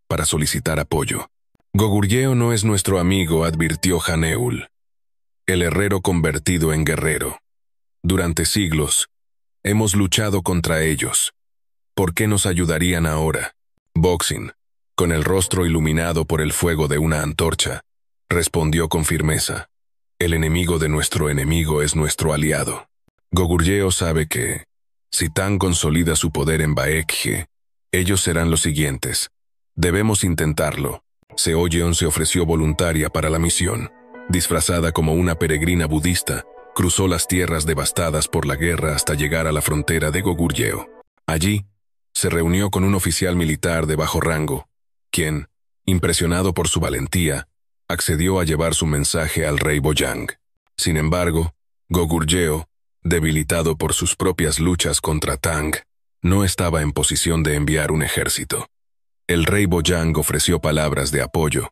para solicitar apoyo. Goguryeo no es nuestro amigo, advirtió Haneul, el herrero convertido en guerrero. Durante siglos, hemos luchado contra ellos. ¿Por qué nos ayudarían ahora? Boxing, con el rostro iluminado por el fuego de una antorcha, respondió con firmeza: el enemigo de nuestro enemigo es nuestro aliado. Goguryeo sabe que, si Tang consolida su poder en Baekje, ellos serán los siguientes. Debemos intentarlo. Seo Yeon se ofreció voluntaria para la misión. Disfrazada como una peregrina budista, cruzó las tierras devastadas por la guerra hasta llegar a la frontera de Goguryeo. Allí, se reunió con un oficial militar de bajo rango, quien, impresionado por su valentía, accedió a llevar su mensaje al rey Bojang. Sin embargo, Goguryeo, debilitado por sus propias luchas contra Tang, no estaba en posición de enviar un ejército. El rey Bojang ofreció palabras de apoyo,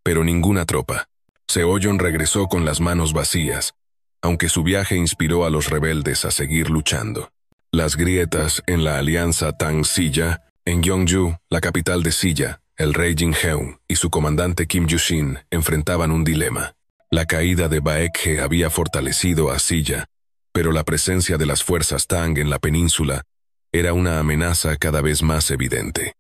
pero ninguna tropa. Seo Yeon regresó con las manos vacías, aunque su viaje inspiró a los rebeldes a seguir luchando. Las grietas en la alianza Tang-Silla. En Gyeongju, la capital de Silla, el rey Jin-heung y su comandante Kim Yu-shin enfrentaban un dilema. La caída de Baekje había fortalecido a Silla, pero la presencia de las fuerzas Tang en la península era una amenaza cada vez más evidente.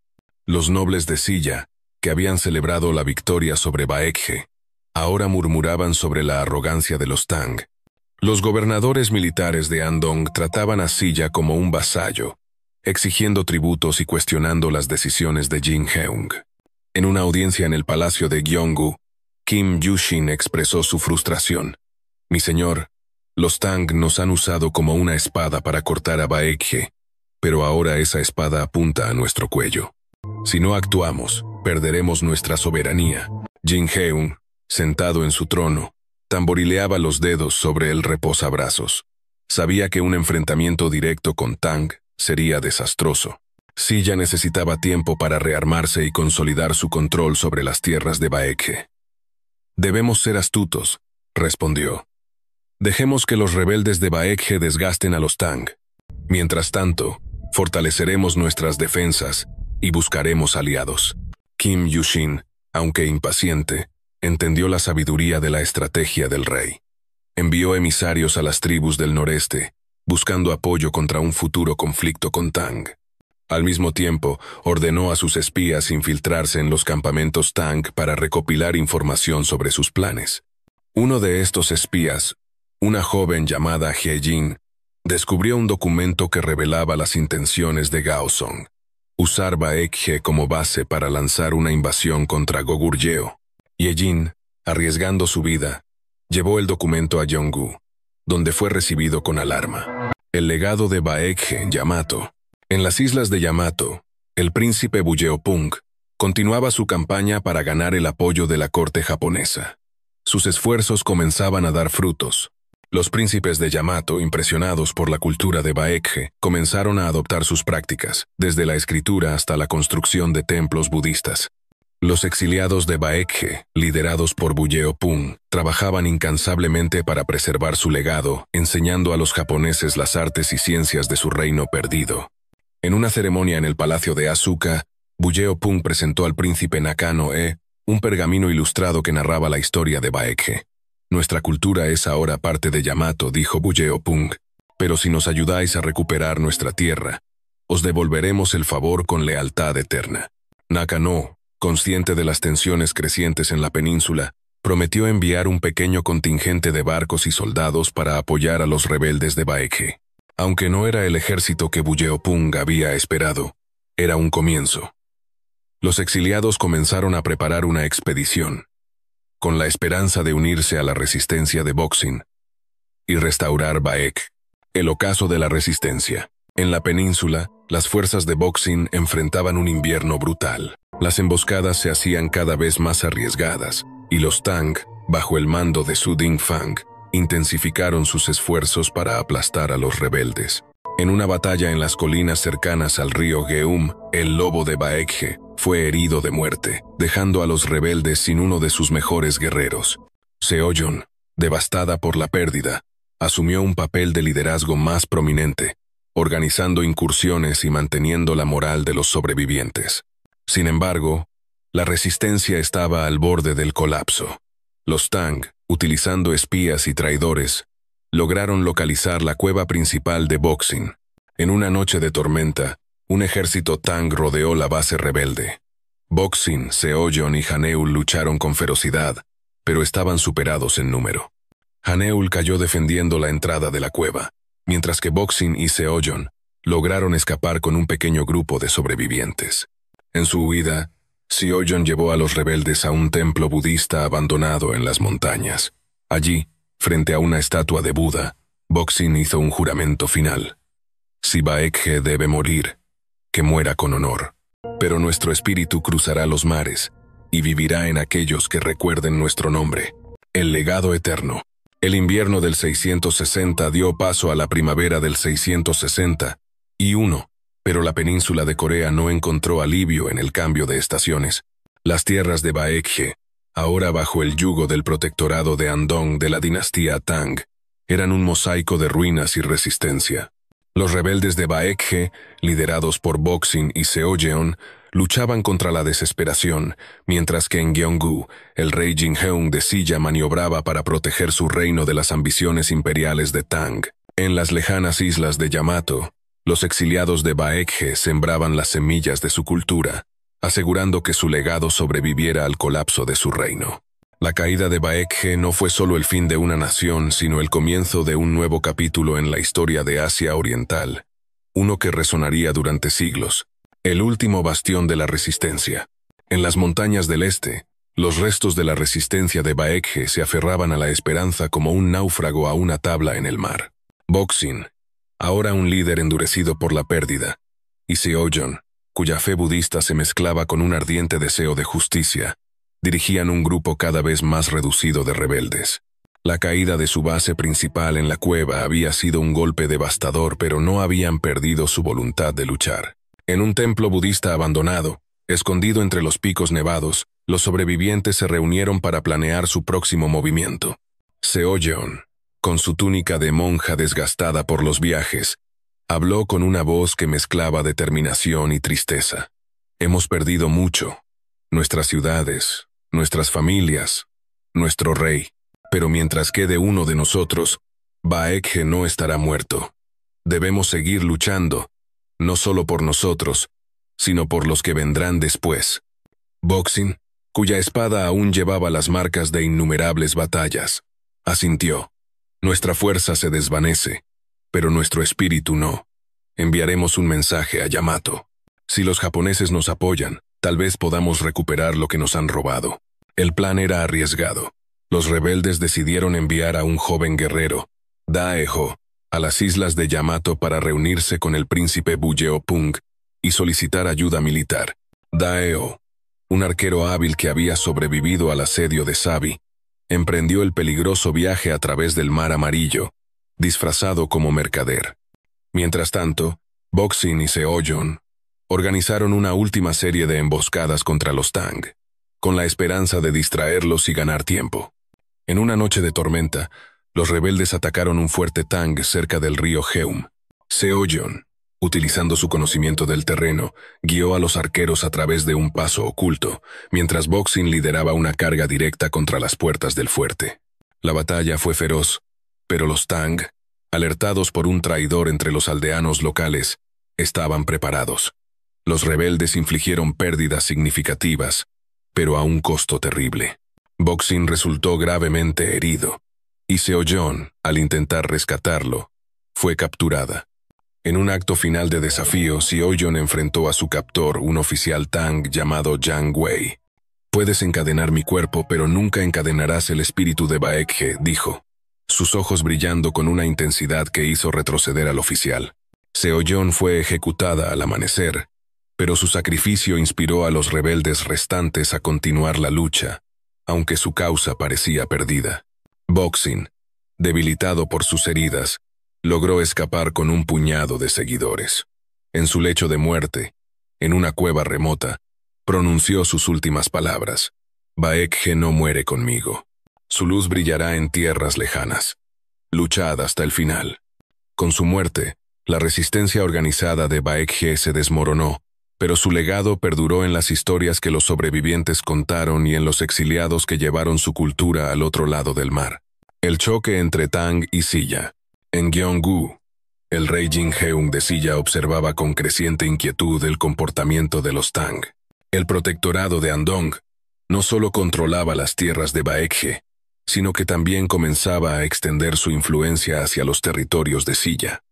Los nobles de Silla, que habían celebrado la victoria sobre Baekje, ahora murmuraban sobre la arrogancia de los Tang. Los gobernadores militares de Andong trataban a Silla como un vasallo, exigiendo tributos y cuestionando las decisiones de Jin-heung. En una audiencia en el palacio de Gyeonggu, Kim Yu-shin expresó su frustración. «Mi señor, los Tang nos han usado como una espada para cortar a Baekje, pero ahora esa espada apunta a nuestro cuello. Si no actuamos, perderemos nuestra soberanía». Jin-heung, sentado en su trono, tamborileaba los dedos sobre el reposabrazos. Sabía que un enfrentamiento directo con Tang sería desastroso. Silla necesitaba tiempo para rearmarse y consolidar su control sobre las tierras de Baekje. «Debemos ser astutos», respondió. «Dejemos que los rebeldes de Baekje desgasten a los Tang. Mientras tanto, fortaleceremos nuestras defensas y buscaremos aliados». Kim Yu-shin, aunque impaciente, entendió la sabiduría de la estrategia del rey. Envió emisarios a las tribus del noreste, buscando apoyo contra un futuro conflicto con Tang. Al mismo tiempo, ordenó a sus espías infiltrarse en los campamentos Tang para recopilar información sobre sus planes. Uno de estos espías, una joven llamada Hye-jin, descubrió un documento que revelaba las intenciones de Gao Song: usar Baekje como base para lanzar una invasión contra Goguryeo. Hye-jin, arriesgando su vida, llevó el documento a Gyeonggu, donde fue recibido con alarma. El legado de Baekje en Yamato. En las islas de Yamato, el príncipe Buyeopung continuaba su campaña para ganar el apoyo de la corte japonesa. Sus esfuerzos comenzaban a dar frutos. Los príncipes de Yamato, impresionados por la cultura de Baekje, comenzaron a adoptar sus prácticas, desde la escritura hasta la construcción de templos budistas. Los exiliados de Baekje, liderados por Buyeopung, trabajaban incansablemente para preservar su legado, enseñando a los japoneses las artes y ciencias de su reino perdido. En una ceremonia en el palacio de Asuka, Buyeopung presentó al príncipe Nakano-e un pergamino ilustrado que narraba la historia de Baekje. «Nuestra cultura es ahora parte de Yamato», dijo Buyeopung, «pero si nos ayudáis a recuperar nuestra tierra, os devolveremos el favor con lealtad eterna». Nakano, consciente de las tensiones crecientes en la península, prometió enviar un pequeño contingente de barcos y soldados para apoyar a los rebeldes de Baekje. Aunque no era el ejército que Buyeopung había esperado, era un comienzo. Los exiliados comenzaron a preparar una expedición, con la esperanza de unirse a la resistencia de Boxing y restaurar Baekje. El ocaso de la resistencia. En la península, las fuerzas de Boxing enfrentaban un invierno brutal. Las emboscadas se hacían cada vez más arriesgadas, y los Tang, bajo el mando de Su Dingfang, intensificaron sus esfuerzos para aplastar a los rebeldes. En una batalla en las colinas cercanas al río Geum, el lobo de Baekje fue herido de muerte, dejando a los rebeldes sin uno de sus mejores guerreros. Seoyeon, devastada por la pérdida, asumió un papel de liderazgo más prominente, organizando incursiones y manteniendo la moral de los sobrevivientes. Sin embargo, la resistencia estaba al borde del colapso. Los Tang, utilizando espías y traidores, lograron localizar la cueva principal de Boxing. En una noche de tormenta, un ejército Tang rodeó la base rebelde. Boxing, Seoyeon y Haneul lucharon con ferocidad, pero estaban superados en número. Haneul cayó defendiendo la entrada de la cueva, mientras que Boxing y Seoyeon lograron escapar con un pequeño grupo de sobrevivientes. En su huida, Seoyeon llevó a los rebeldes a un templo budista abandonado en las montañas. Allí, frente a una estatua de Buda, Boxing hizo un juramento final. Si Baekje debe morir, que muera con honor. Pero nuestro espíritu cruzará los mares y vivirá en aquellos que recuerden nuestro nombre. El legado eterno. El invierno del 660 dio paso a la primavera del 661, pero la península de Corea no encontró alivio en el cambio de estaciones. Las tierras de Baekje, ahora bajo el yugo del protectorado de Andong de la dinastía Tang, eran un mosaico de ruinas y resistencia. Los rebeldes de Baekje, liderados por Boxing y Seoyeon, luchaban contra la desesperación, mientras que en Gyeonggu, el rey Jinheung de Silla maniobraba para proteger su reino de las ambiciones imperiales de Tang. En las lejanas islas de Yamato, los exiliados de Baekje sembraban las semillas de su cultura, asegurando que su legado sobreviviera al colapso de su reino. La caída de Baekje no fue solo el fin de una nación, sino el comienzo de un nuevo capítulo en la historia de Asia Oriental, uno que resonaría durante siglos. El último bastión de la resistencia. En las montañas del este, los restos de la resistencia de Baekje se aferraban a la esperanza como un náufrago a una tabla en el mar. Boxing, ahora un líder endurecido por la pérdida, y Seoyeon, cuya fe budista se mezclaba con un ardiente deseo de justicia, dirigían un grupo cada vez más reducido de rebeldes. La caída de su base principal en la cueva había sido un golpe devastador, pero no habían perdido su voluntad de luchar. En un templo budista abandonado, escondido entre los picos nevados, los sobrevivientes se reunieron para planear su próximo movimiento. Seoyeon, con su túnica de monja desgastada por los viajes, habló con una voz que mezclaba determinación y tristeza. Hemos perdido mucho. Nuestras ciudades, nuestras familias, nuestro rey. Pero mientras quede uno de nosotros, Baekje no estará muerto. Debemos seguir luchando, no solo por nosotros, sino por los que vendrán después. Boxing, cuya espada aún llevaba las marcas de innumerables batallas, asintió. Nuestra fuerza se desvanece, pero nuestro espíritu no. Enviaremos un mensaje a Yamato. Si los japoneses nos apoyan, tal vez podamos recuperar lo que nos han robado. El plan era arriesgado. Los rebeldes decidieron enviar a un joven guerrero, Daeho, a las islas de Yamato para reunirse con el príncipe Buyeopung y solicitar ayuda militar. Daeho, un arquero hábil que había sobrevivido al asedio de Sabi, emprendió el peligroso viaje a través del Mar Amarillo, disfrazado como mercader. Mientras tanto, Boxing y Seoyeon organizaron una última serie de emboscadas contra los Tang, con la esperanza de distraerlos y ganar tiempo. En una noche de tormenta, los rebeldes atacaron un fuerte Tang cerca del río Geum. Seoyeon, utilizando su conocimiento del terreno, guió a los arqueros a través de un paso oculto, mientras Boxing lideraba una carga directa contra las puertas del fuerte. La batalla fue feroz, pero los Tang, alertados por un traidor entre los aldeanos locales, estaban preparados. Los rebeldes infligieron pérdidas significativas, pero a un costo terrible. Boxing resultó gravemente herido, y Seoyeon, al intentar rescatarlo, fue capturada. En un acto final de desafío, Seoyeon enfrentó a su captor, un oficial Tang llamado Yang Wei. «Puedes encadenar mi cuerpo, pero nunca encadenarás el espíritu de Baekje», dijo, sus ojos brillando con una intensidad que hizo retroceder al oficial. Seoyeon fue ejecutada al amanecer, pero su sacrificio inspiró a los rebeldes restantes a continuar la lucha, aunque su causa parecía perdida. Boxing, debilitado por sus heridas, logró escapar con un puñado de seguidores. En su lecho de muerte, en una cueva remota, pronunció sus últimas palabras: «Baekje no muere conmigo. Su luz brillará en tierras lejanas. Luchad hasta el final». Con su muerte, la resistencia organizada de Baekje se desmoronó, pero su legado perduró en las historias que los sobrevivientes contaron y en los exiliados que llevaron su cultura al otro lado del mar. El choque entre Tang y Silla. En Gyeonggu, el rey Jin Heung de Silla observaba con creciente inquietud el comportamiento de los Tang. El protectorado de Andong no solo controlaba las tierras de Baekje, sino que también comenzaba a extender su influencia hacia los territorios de Silla.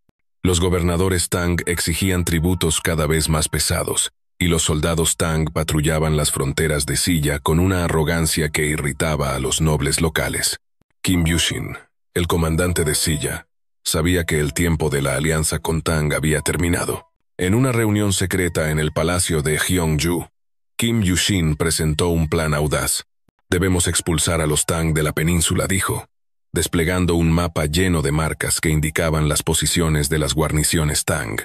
Los gobernadores Tang exigían tributos cada vez más pesados, y los soldados Tang patrullaban las fronteras de Silla con una arrogancia que irritaba a los nobles locales. Kim Yushin, el comandante de Silla, sabía que el tiempo de la alianza con Tang había terminado. En una reunión secreta en el palacio de Gyeongju, Kim Yushin presentó un plan audaz. «Debemos expulsar a los Tang de la península», dijo, desplegando un mapa lleno de marcas que indicaban las posiciones de las guarniciones Tang.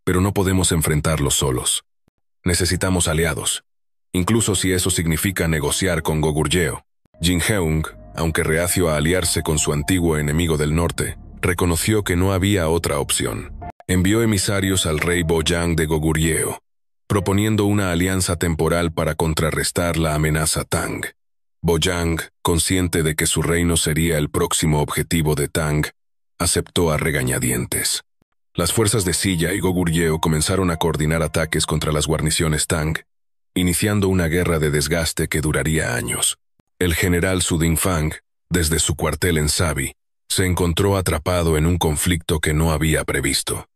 «Pero no podemos enfrentarlos solos. Necesitamos aliados, incluso si eso significa negociar con Goguryeo». Jin Heung, aunque reacio a aliarse con su antiguo enemigo del norte, reconoció que no había otra opción. Envió emisarios al rey Bojang de Goguryeo, proponiendo una alianza temporal para contrarrestar la amenaza Tang. Bojang, consciente de que su reino sería el próximo objetivo de Tang, aceptó a regañadientes. Las fuerzas de Silla y Goguryeo comenzaron a coordinar ataques contra las guarniciones Tang, iniciando una guerra de desgaste que duraría años. El general Su Dingfang, desde su cuartel en Sabi, se encontró atrapado en un conflicto que no había previsto.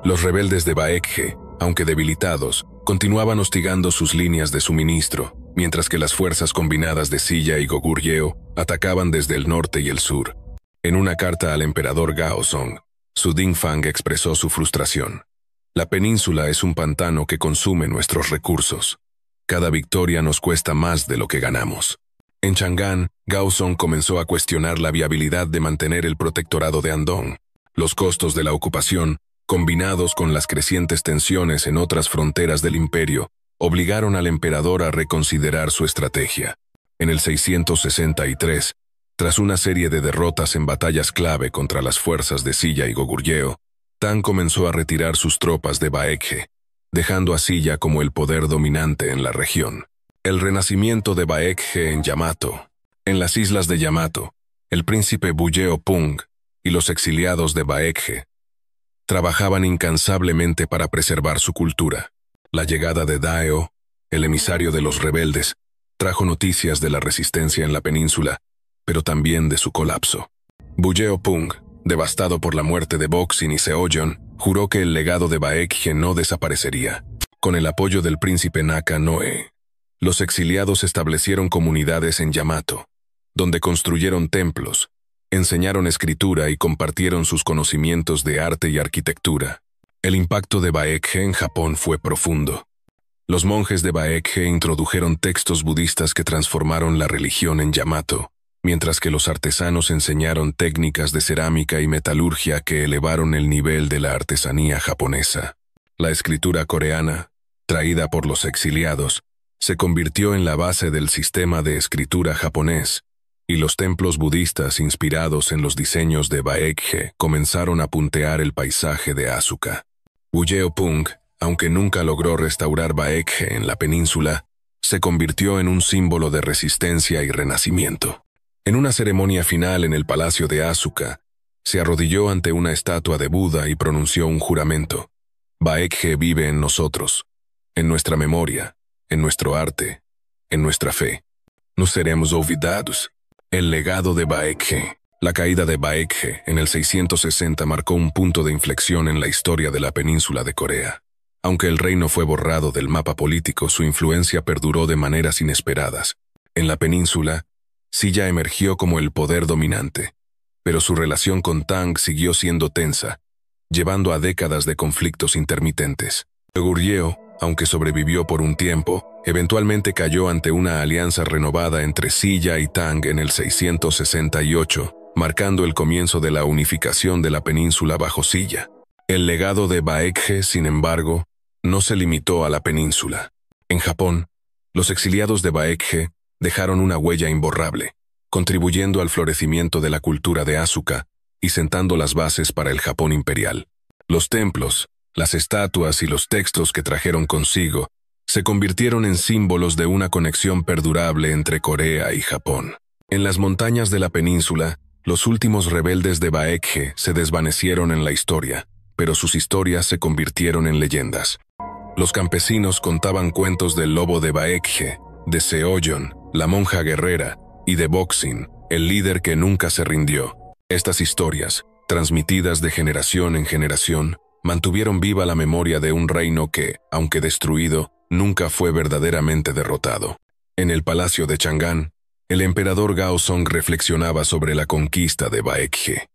Los rebeldes de Baekje, aunque debilitados, continuaban hostigando sus líneas de suministro, mientras que las fuerzas combinadas de Silla y Goguryeo atacaban desde el norte y el sur. En una carta al emperador Gaozong, Su Dingfang expresó su frustración. «La península es un pantano que consume nuestros recursos. Cada victoria nos cuesta más de lo que ganamos». En Chang'an, Gaozong comenzó a cuestionar la viabilidad de mantener el protectorado de Andong. Los costos de la ocupación, combinados con las crecientes tensiones en otras fronteras del imperio, obligaron al emperador a reconsiderar su estrategia. En el 663, tras una serie de derrotas en batallas clave contra las fuerzas de Silla y Goguryeo, Tang comenzó a retirar sus tropas de Baekje, dejando a Silla como el poder dominante en la región. El renacimiento de Baekje en Yamato. En las islas de Yamato, el príncipe Buyeo-pung y los exiliados de Baekje trabajaban incansablemente para preservar su cultura. La llegada de Daeo, el emisario de los rebeldes, trajo noticias de la resistencia en la península, pero también de su colapso. Buyeo-pung, devastado por la muerte de Boxing y Seoyeon, juró que el legado de Baekje no desaparecería. Con el apoyo del príncipe Naka Noe, los exiliados establecieron comunidades en Yamato, donde construyeron templos, enseñaron escritura y compartieron sus conocimientos de arte y arquitectura. El impacto de Baekje en Japón fue profundo. Los monjes de Baekje introdujeron textos budistas que transformaron la religión en Yamato, mientras que los artesanos enseñaron técnicas de cerámica y metalurgia que elevaron el nivel de la artesanía japonesa. La escritura coreana, traída por los exiliados, se convirtió en la base del sistema de escritura japonés, y los templos budistas inspirados en los diseños de Baekje comenzaron a puntear el paisaje de Asuka. Ujeopung, aunque nunca logró restaurar Baekje en la península, se convirtió en un símbolo de resistencia y renacimiento. En una ceremonia final en el palacio de Asuka, se arrodilló ante una estatua de Buda y pronunció un juramento. Baekje vive en nosotros, en nuestra memoria, en nuestro arte, en nuestra fe. No seremos olvidados. El legado de Baekje. La caída de Baekje en el 660 marcó un punto de inflexión en la historia de la península de Corea. Aunque el reino fue borrado del mapa político, su influencia perduró de maneras inesperadas. En la península, Silla emergió como el poder dominante, pero su relación con Tang siguió siendo tensa, llevando a décadas de conflictos intermitentes. Goguryeo, aunque sobrevivió por un tiempo, eventualmente cayó ante una alianza renovada entre Silla y Tang en el 668, marcando el comienzo de la unificación de la península bajo Silla. El legado de Baekje, sin embargo, no se limitó a la península. En Japón, los exiliados de Baekje dejaron una huella imborrable, contribuyendo al florecimiento de la cultura de Asuka y sentando las bases para el Japón imperial. Los templos, las estatuas y los textos que trajeron consigo se convirtieron en símbolos de una conexión perdurable entre Corea y Japón. En las montañas de la península, los últimos rebeldes de Baekje se desvanecieron en la historia, pero sus historias se convirtieron en leyendas. Los campesinos contaban cuentos del lobo de Baekje, de Seoyeon, la monja guerrera, y de Boxing, el líder que nunca se rindió. Estas historias, transmitidas de generación en generación, mantuvieron viva la memoria de un reino que, aunque destruido, nunca fue verdaderamente derrotado. En el palacio de Chang'an, el emperador Gaozong reflexionaba sobre la conquista de Baekje.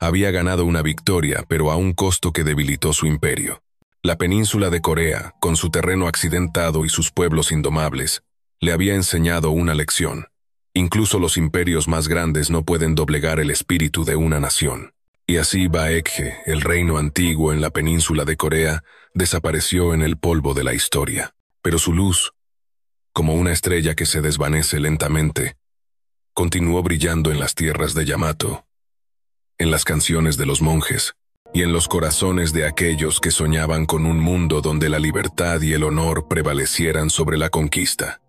Había ganado una victoria, pero a un costo que debilitó su imperio. La península de Corea, con su terreno accidentado y sus pueblos indomables, le había enseñado una lección. Incluso los imperios más grandes no pueden doblegar el espíritu de una nación. Y así Baekje, el reino antiguo en la península de Corea, desapareció en el polvo de la historia. Pero su luz, como una estrella que se desvanece lentamente, continuó brillando en las tierras de Yamato, en las canciones de los monjes, y en los corazones de aquellos que soñaban con un mundo donde la libertad y el honor prevalecieran sobre la conquista.